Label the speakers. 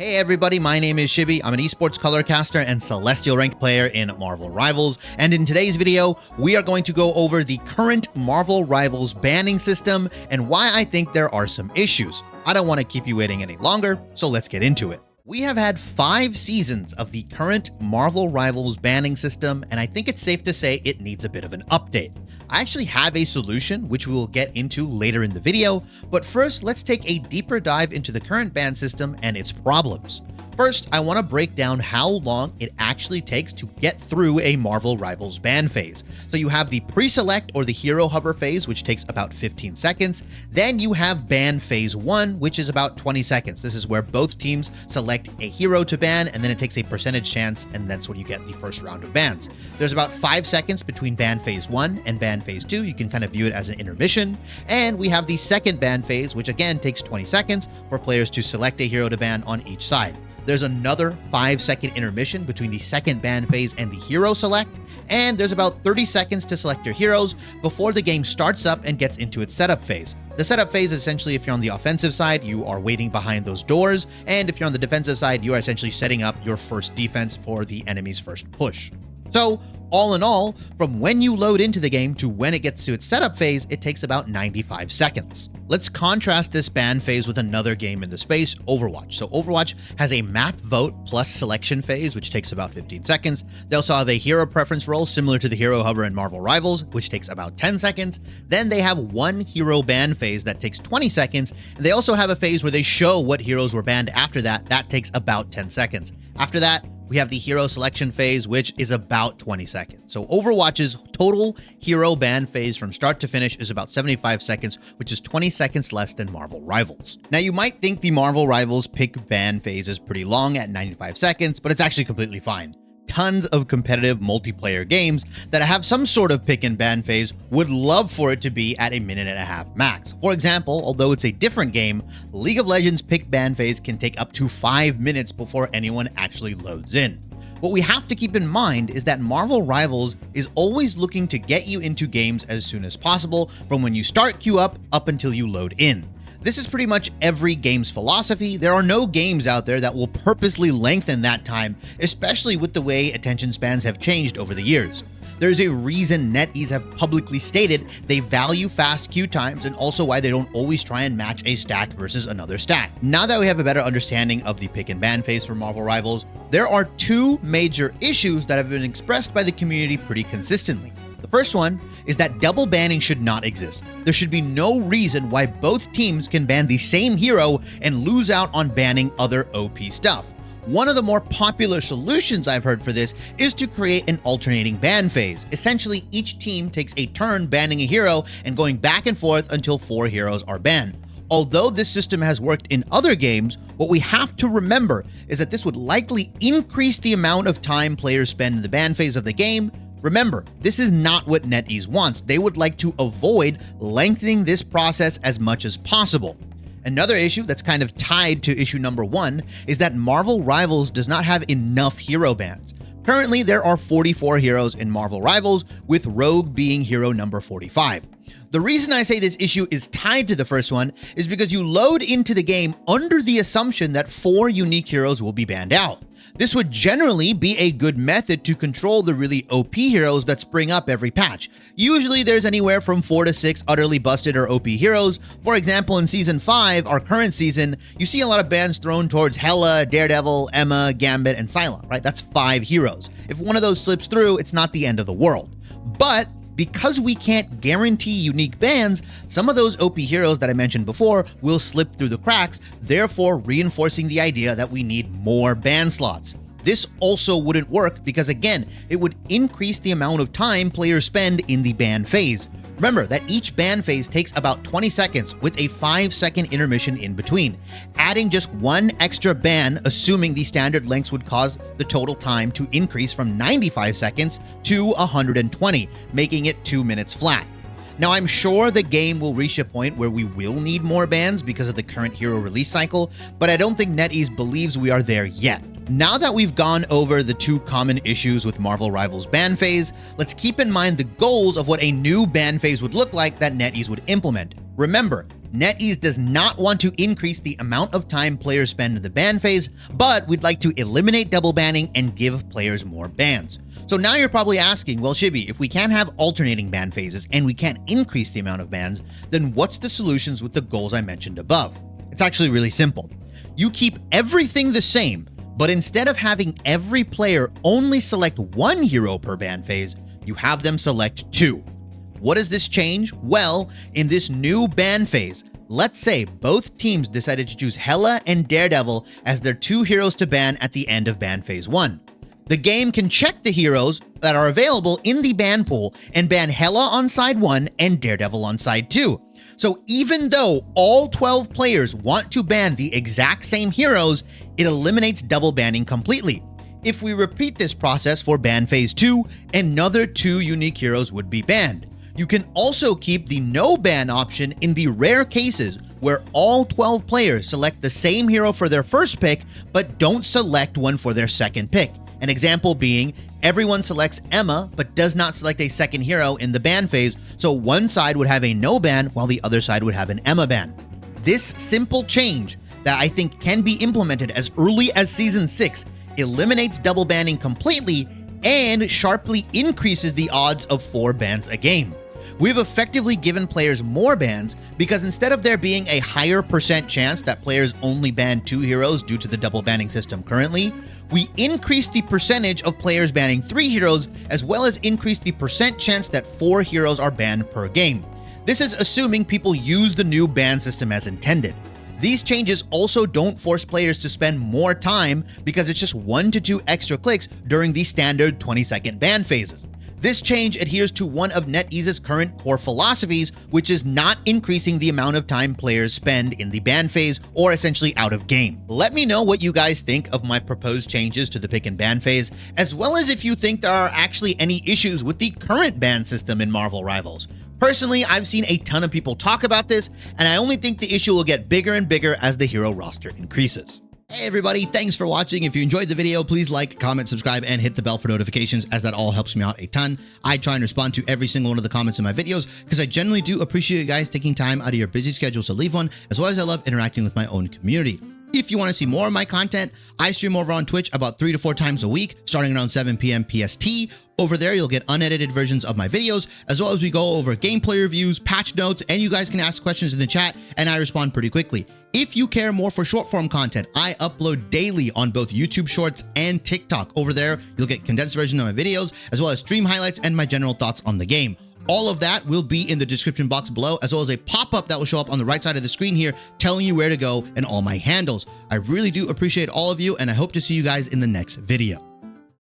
Speaker 1: Hey everybody, my name is Shibi. I'm an esports colorcaster and Celestial ranked player in Marvel Rivals. And in today's video, we are going to go over the current Marvel Rivals banning system and why I think there are some issues. I don't want to keep you waiting any longer, so let's get into it. We have had 5 seasons of the current Marvel Rivals banning system, and I think it's safe to say it needs a bit of an update. I actually have a solution, which we will get into later in the video, but first let's take a deeper dive into the current ban system and its problems. First, I want to break down how long it actually takes to get through a Marvel Rivals ban phase. So you have the pre-select or the hero hover phase, which takes about 15 seconds. Then you have ban phase 1, which is about 20 seconds. This is where both teams select a hero to ban, and then it takes a percentage chance, and that's when you get the first round of bans. There's about 5 seconds between ban phase 1 and ban phase 2. You can kind of view it as an intermission. And we have the second ban phase, which again takes 20 seconds for players to select a hero to ban on each side. There's another 5-second intermission between the second ban phase and the hero select, and there's about 30 seconds to select your heroes before the game starts up and gets into its setup phase. The setup phase is essentially, if you're on the offensive side, you are waiting behind those doors, and if you're on the defensive side, you are essentially setting up your first defense for the enemy's first push. So, all in all, from when you load into the game to when it gets to its setup phase, it takes about 95 seconds. Let's contrast this ban phase with another game in the space, Overwatch. So Overwatch has a map vote plus selection phase, which takes about 15 seconds. They also have a hero preference roll similar to the hero hover in Marvel Rivals, which takes about 10 seconds. Then they have one hero ban phase that takes 20 seconds. And they also have a phase where they show what heroes were banned after that. That takes about 10 seconds. After that, we have the hero selection phase, which is about 20 seconds. So Overwatch's total hero ban phase from start to finish is about 75 seconds, which is 20 seconds less than Marvel Rivals. Now, you might think the Marvel Rivals pick ban phase is pretty long at 95 seconds, but it's actually completely fine. Tons of competitive multiplayer games that have some sort of pick and ban phase would love for it to be at a minute and a half max. For example, although it's a different game, League of Legends pick ban phase can take up to 5 minutes before anyone actually loads in. What we have to keep in mind is that Marvel Rivals is always looking to get you into games as soon as possible from when you start queue up until you load in. This is pretty much every game's philosophy. There are no games out there that will purposely lengthen that time, especially with the way attention spans have changed over the years. There's a reason Netease have publicly stated they value fast queue times and also why they don't always try and match a stack versus another stack. Now that we have a better understanding of the pick and ban phase for Marvel Rivals, there are 2 major issues that have been expressed by the community pretty consistently. The first one is that double banning should not exist. There should be no reason why both teams can ban the same hero and lose out on banning other OP stuff. One of the more popular solutions I've heard for this is to create an alternating ban phase. Essentially, each team takes a turn banning a hero and going back and forth until 4 heroes are banned. Although this system has worked in other games, what we have to remember is that this would likely increase the amount of time players spend in the ban phase of the game. Remember, this is not what Netease wants. They would like to avoid lengthening this process as much as possible. Another issue that's kind of tied to issue number 1 is that Marvel Rivals does not have enough hero bans. Currently, there are 44 heroes in Marvel Rivals, with Rogue being hero number 45. The reason I say this issue is tied to the first one is because you load into the game under the assumption that 4 unique heroes will be banned out. This would generally be a good method to control the really OP heroes that spring up every patch. Usually there's anywhere from 4 to 6 utterly busted or OP heroes. For example, in Season 5, our current season, you see a lot of bans thrown towards Hela, Daredevil, Emma, Gambit, and Syla, right? That's 5 heroes. If one of those slips through, it's not the end of the world. But because we can't guarantee unique bans, some of those OP heroes that I mentioned before will slip through the cracks, therefore reinforcing the idea that we need more ban slots. This also wouldn't work because, again, it would increase the amount of time players spend in the ban phase. Remember that each ban phase takes about 20 seconds with a 5-second intermission in between. Adding just 1 extra ban, assuming the standard lengths, would cause the total time to increase from 95 seconds to 120, making it 2 minutes flat. Now, I'm sure the game will reach a point where we will need more bans because of the current hero release cycle, but I don't think Netease believes we are there yet. Now that we've gone over the 2 common issues with Marvel Rivals ban phase, let's keep in mind the goals of what a new ban phase would look like that Netease would implement. Remember, Netease does not want to increase the amount of time players spend in the ban phase, but we'd like to eliminate double banning and give players more bans. So now you're probably asking, well, Shibby, if we can't have alternating ban phases and we can't increase the amount of bans, then what's the solutions with the goals I mentioned above? It's actually really simple. You keep everything the same, but instead of having every player only select one hero per ban phase, you have them select two. What does this change? Well, in this new ban phase, let's say both teams decided to choose Hela and Daredevil as their two heroes to ban at the end of ban phase 1. The game can check the heroes that are available in the ban pool and ban Hela on side 1 and Daredevil on side 2. So even though all 12 players want to ban the exact same heroes, it eliminates double banning completely. If we repeat this process for ban phase 2, another 2 unique heroes would be banned. You can also keep the no ban option in the rare cases where all 12 players select the same hero for their first pick, but don't select one for their second pick. An example being, everyone selects Emma, but does not select a second hero in the ban phase, so one side would have a no ban while the other side would have an Emma ban. This simple change that I think can be implemented as early as Season 6 eliminates double banning completely and sharply increases the odds of 4 bans a game. We've effectively given players more bans because instead of there being a higher percent chance that players only ban 2 heroes due to the double banning system currently, we increased the percentage of players banning 3 heroes as well as increased the percent chance that 4 heroes are banned per game. This is assuming people use the new ban system as intended. These changes also don't force players to spend more time because it's just 1 to 2 extra clicks during the standard 20-second ban phases. This change adheres to one of Netease's current core philosophies, which is not increasing the amount of time players spend in the ban phase or essentially out of game. Let me know what you guys think of my proposed changes to the pick and ban phase, as well as if you think there are actually any issues with the current ban system in Marvel Rivals. Personally, I've seen a ton of people talk about this, and I only think the issue will get bigger and bigger as the hero roster increases. Hey everybody, thanks for watching. If you enjoyed the video, please like, comment, subscribe, and hit the bell for notifications as that all helps me out a ton. I try and respond to every single one of the comments in my videos because I generally do appreciate you guys taking time out of your busy schedules to leave one, as well as I love interacting with my own community. If you want to see more of my content, I stream over on Twitch about 3 to 4 times a week, starting around 7 p.m. PST. Over there, you'll get unedited versions of my videos, as well as we go over gameplay reviews, patch notes, and you guys can ask questions in the chat, and I respond pretty quickly. If you care more for short form content, I upload daily on both YouTube Shorts and TikTok. Over there, you'll get condensed version of my videos, as well as stream highlights and my general thoughts on the game. All of that will be in the description box below, as well as a pop-up that will show up on the right side of the screen here, telling you where to go and all my handles. I really do appreciate all of you, and I hope to see you guys in the next video.